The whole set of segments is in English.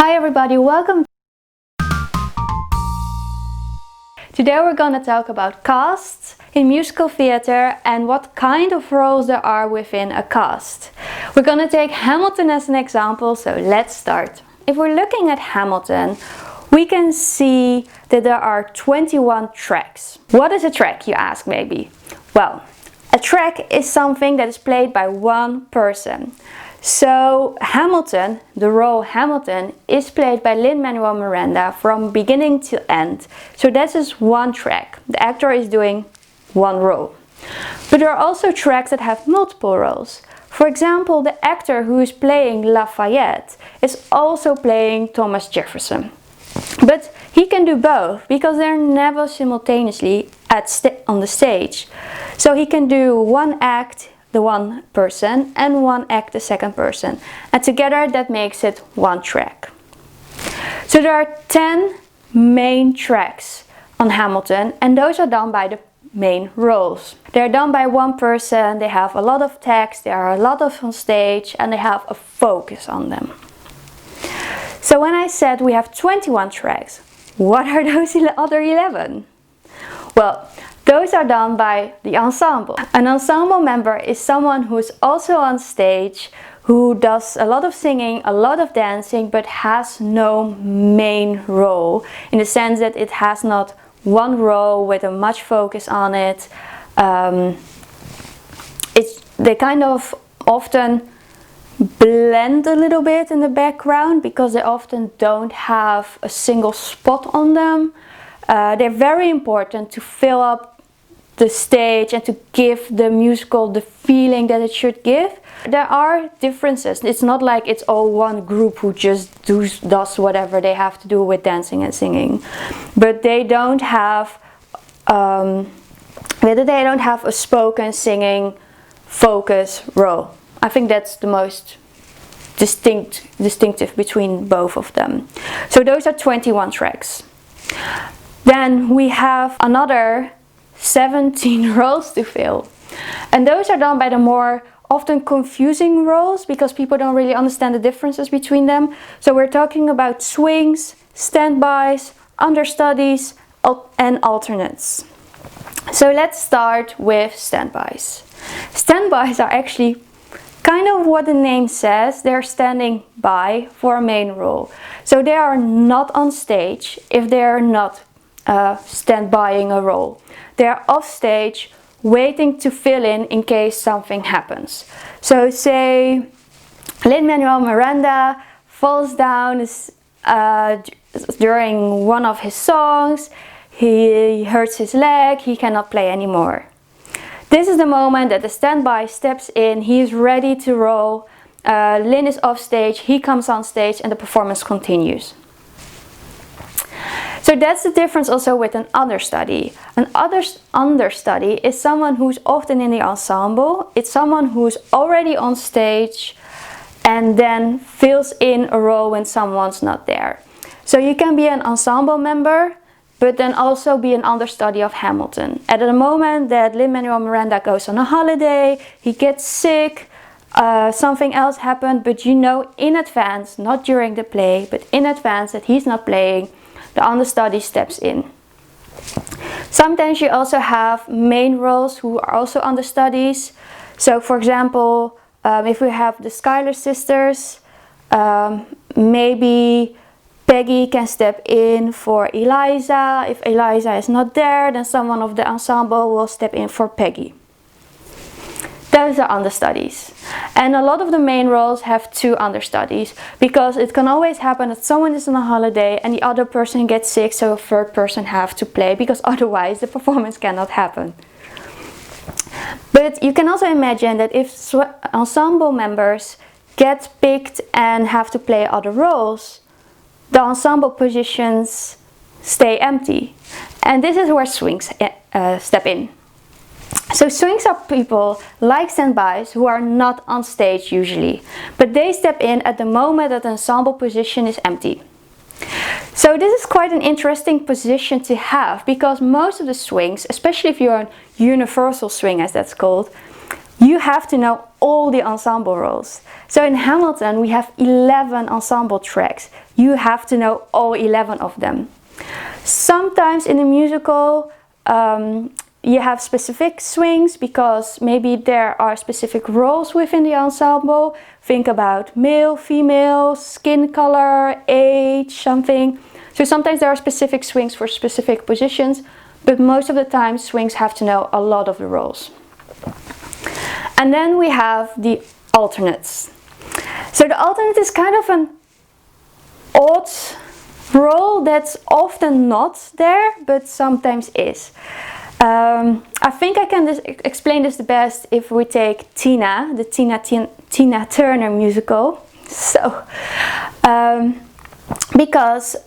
Hi everybody, welcome. Today we're gonna talk about casts in musical theatre and what kind of roles there are within a cast. We're gonna take Hamilton as an example, so let's start. If we're looking at Hamilton, we can see that there are 21 tracks. What is a track, you ask maybe? Well, a track is something that is played by one person. So Hamilton, the role Hamilton, is played by Lin-Manuel Miranda from beginning to end. So this is one track. The actor is doing one role. But there are also tracks that have multiple roles. For example, the actor who is playing Lafayette is also playing Thomas Jefferson. But he can do both because they're never simultaneously on the stage. So he can do one act, the one person, and one act, the second person. And together that makes it one track. So there are 10 main tracks on Hamilton, and those are done by the main roles. They're done by one person, they have a lot of text, there are a lot of on stage, and they have a focus on them. So when I said we have 21 tracks, what are those other 11? Well, those are done by the ensemble. An ensemble member is someone who is also on stage, who does a lot of singing, a lot of dancing, but has no main role, in the sense that it has not one role with a much focus on it. They kind of often blend a little bit in the background because they often don't have a single spot on them. They're very important to fill up the stage and to give the musical the feeling that it should give. There are differences. It's not like it's all one group who just does whatever they have to do with dancing and singing. But they don't have a spoken singing focus role. I think that's the most distinctive between both of them. So those are 21 tracks. Then we have another 17 roles to fill. And those are done by the more often confusing roles because people don't really understand the differences between them. So we're talking about swings, standbys, understudies, and alternates. So let's start with standbys. Standbys are actually kind of what the name says. They're standing by for a main role. So they are not on stage if they're not standbying a role. They're off stage waiting to fill in case something happens. So say Lin-Manuel Miranda falls down during one of his songs, he hurts his leg, he cannot play anymore. This is the moment that the standby steps in, he is ready to roll, Lin is off stage, he comes on stage and the performance continues. So that's the difference also with an understudy. An understudy is someone who's often in the ensemble. It's someone who's already on stage and then fills in a role when someone's not there. So you can be an ensemble member, but then also be an understudy of Hamilton. At the moment that Lin-Manuel Miranda goes on a holiday, he gets sick, something else happened, but you know in advance, not during the play, but in advance that he's not playing, the understudy steps in. Sometimes you also have main roles who are also understudies. So for example, if we have the Schuyler sisters, maybe Peggy can step in for Eliza. If Eliza is not there, then someone of the ensemble will step in for Peggy. Those are understudies. And a lot of the main roles have two understudies because it can always happen that someone is on a holiday and the other person gets sick, so a third person have to play because otherwise the performance cannot happen. But you can also imagine that if ensemble members get picked and have to play other roles, the ensemble positions stay empty. And this is where swings step in. So swings are people like standbys who are not on stage usually, but they step in at the moment that the ensemble position is empty. So this is quite an interesting position to have because most of the swings, especially if you're a universal swing as that's called, you have to know all the ensemble roles. So in Hamilton we have 11 ensemble tracks. You have to know all 11 of them. Sometimes in a musical you have specific swings because maybe there are specific roles within the ensemble. Think about male, female, skin color, age, something. So sometimes there are specific swings for specific positions, but most of the time swings have to know a lot of the roles. And then we have the alternates. So the alternate is kind of an odd role that's often not there, but sometimes is. I think I can explain this the best if we take Tina, the Tina Turner musical. So, because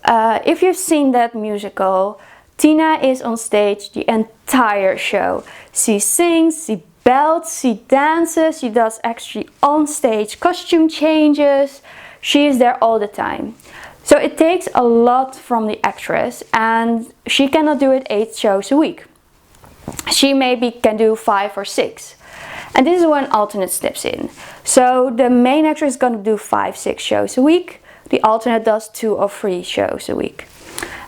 if you've seen that musical, Tina is on stage the entire show. She sings, she belts, she dances, she does actually on stage costume changes. She is there all the time. So it takes a lot from the actress, and she cannot do it 8 shows a week. She maybe can do 5 or 6. And this is when alternate steps in. So the main actress is going to do 5-6 shows a week. The alternate does 2 or 3 shows a week.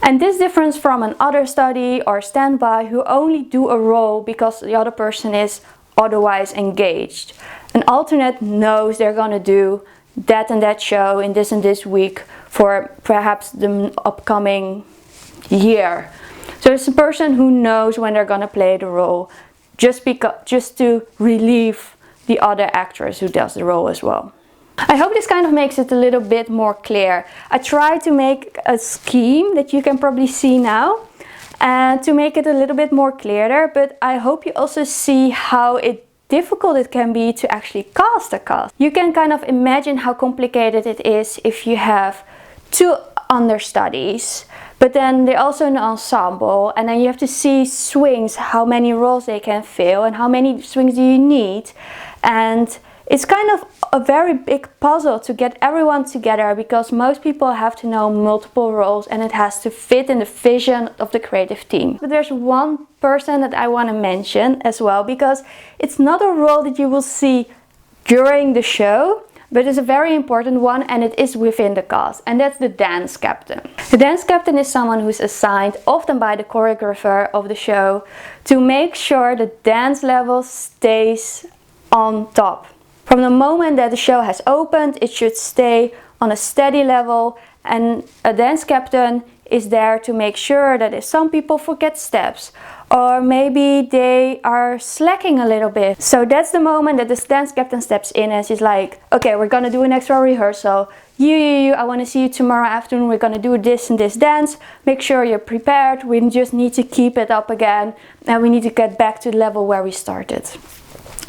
And this differs from an understudy or standby who only do a role because the other person is otherwise engaged. An alternate knows they're going to do that and that show in this and this week for perhaps the upcoming year. So it's a person who knows when they're going to play the role just to relieve the other actress who does the role as well. I hope this kind of makes it a little bit more clear. I tried to make a scheme that you can probably see now and to make it a little bit more clearer, but I hope you also see how difficult it can be to actually cast a cast. You can kind of imagine how complicated it is if you have 2 understudies, but then they're also in an ensemble, and then you have to see swings, how many roles they can fill and how many swings do you need. And it's kind of a very big puzzle to get everyone together because most people have to know multiple roles and it has to fit in the vision of the creative team. But there's one person that I want to mention as well, because it's not a role that you will see during the show, but it's a very important one, and it is within the cast, and that's the dance captain. The dance captain is someone who's assigned, often by the choreographer of the show, to make sure the dance level stays on top. From the moment that the show has opened, it should stay on a steady level, and a dance captain is there to make sure that if some people forget steps or maybe they are slacking a little bit. So that's the moment that the dance captain steps in and she's like, okay, we're gonna do an extra rehearsal. You, I want to see you tomorrow afternoon. We're gonna do this and this dance. Make sure you're prepared. We just need to keep it up again and we need to get back to the level where we started.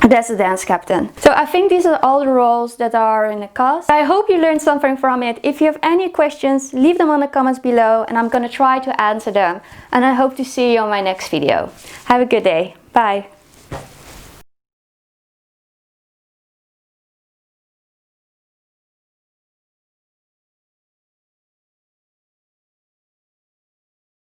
That's the dance captain. So I think these are all the roles that are in the cast. I hope you learned something from it. If you have any questions, leave them on the comments below and I'm gonna try to answer them. And I hope to see you on my next video. Have a good day. Bye.